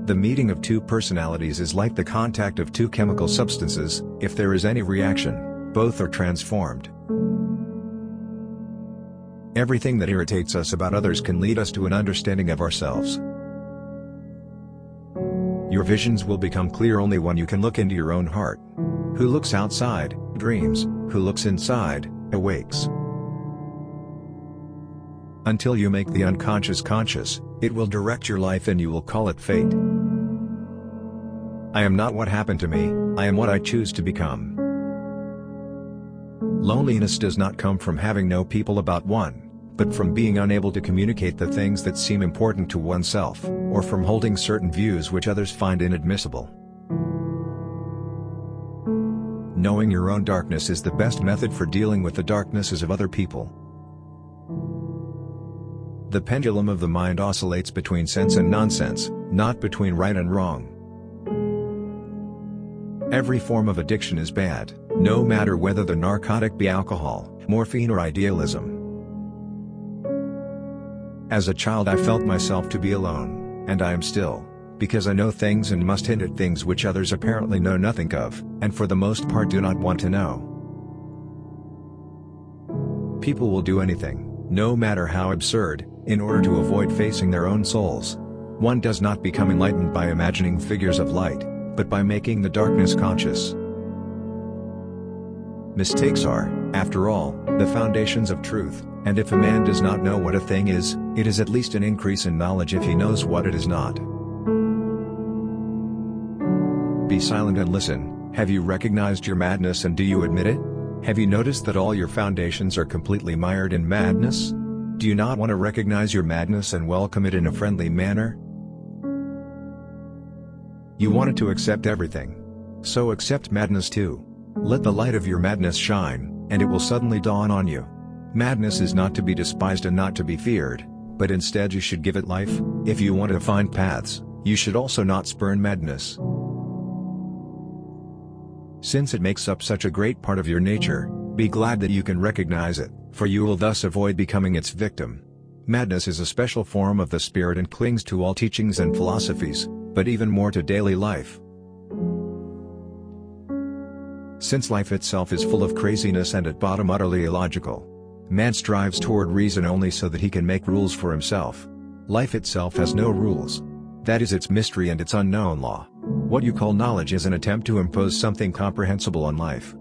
The meeting of two personalities is like the contact of two chemical substances. If there is any reaction, both are transformed. Everything that irritates us about others can lead us to an understanding of ourselves. Your visions will become clear only when you can look into your own heart. Who looks outside, dreams. Who looks inside, awakes. Until you make the unconscious conscious, it will direct your life and you will call it fate. I am not what happened to me, I am what I choose to become. Loneliness does not come from having no people about one, but from being unable to communicate the things that seem important to oneself, or from holding certain views which others find inadmissible. Knowing your own darkness is the best method for dealing with the darknesses of other people. The pendulum of the mind oscillates between sense and nonsense, not between right and wrong. Every form of addiction is bad, no matter whether the narcotic be alcohol, morphine or idealism. As a child I felt myself to be alone, and I am still, because I know things and must hint at things which others apparently know nothing of, and for the most part do not want to know. People will do anything, no matter how absurd, in order to avoid facing their own souls. One does not become enlightened by imagining figures of light, but by making the darkness conscious. Mistakes are, after all, the foundations of truth, and if a man does not know what a thing is, it is at least an increase in knowledge if he knows what it is not. Be silent and listen. Have you recognized your madness and do you admit it? Have you noticed that all your foundations are completely mired in madness? Do you not want to recognize your madness and welcome it in a friendly manner? You wanted to accept everything. So accept madness too. Let the light of your madness shine, and it will suddenly dawn on you. Madness is not to be despised and not to be feared, but instead you should give it life. If you want to find paths, you should also not spurn madness. Since it makes up such a great part of your nature, be glad that you can recognize it, for you will thus avoid becoming its victim. Madness is a special form of the spirit and clings to all teachings and philosophies, but even more to daily life. Since life itself is full of craziness and at bottom utterly illogical, man strives toward reason only so that he can make rules for himself. Life itself has no rules. That is its mystery and its unknown law. What you call knowledge is an attempt to impose something comprehensible on life.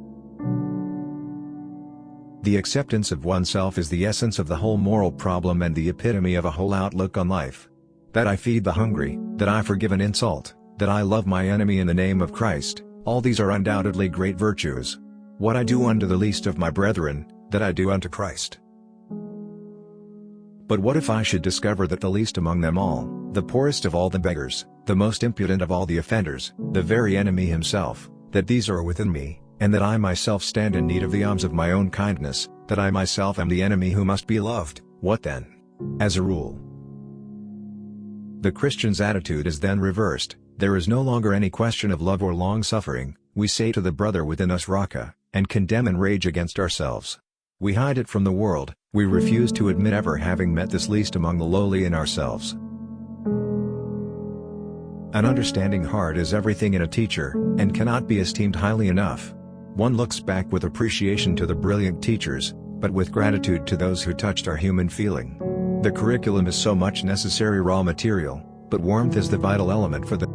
The acceptance of oneself is the essence of the whole moral problem and the epitome of a whole outlook on life. That I feed the hungry, that I forgive an insult, that I love my enemy in the name of Christ, all these are undoubtedly great virtues. What I do unto the least of my brethren, that I do unto Christ. But what if I should discover that the least among them all, the poorest of all the beggars, the most impudent of all the offenders, the very enemy himself, that these are within me, and that I myself stand in need of the alms of my own kindness, that I myself am the enemy who must be loved, what then? As a rule, the Christian's attitude is then reversed. There is no longer any question of love or long-suffering. We say to the brother within us Raka, and condemn and rage against ourselves. We hide it from the world, we refuse to admit ever having met this least among the lowly in ourselves. An understanding heart is everything in a teacher, and cannot be esteemed highly enough. One looks back with appreciation to the brilliant teachers, but with gratitude to those who touched our human feeling. The curriculum is so much necessary raw material, but warmth is the vital element for the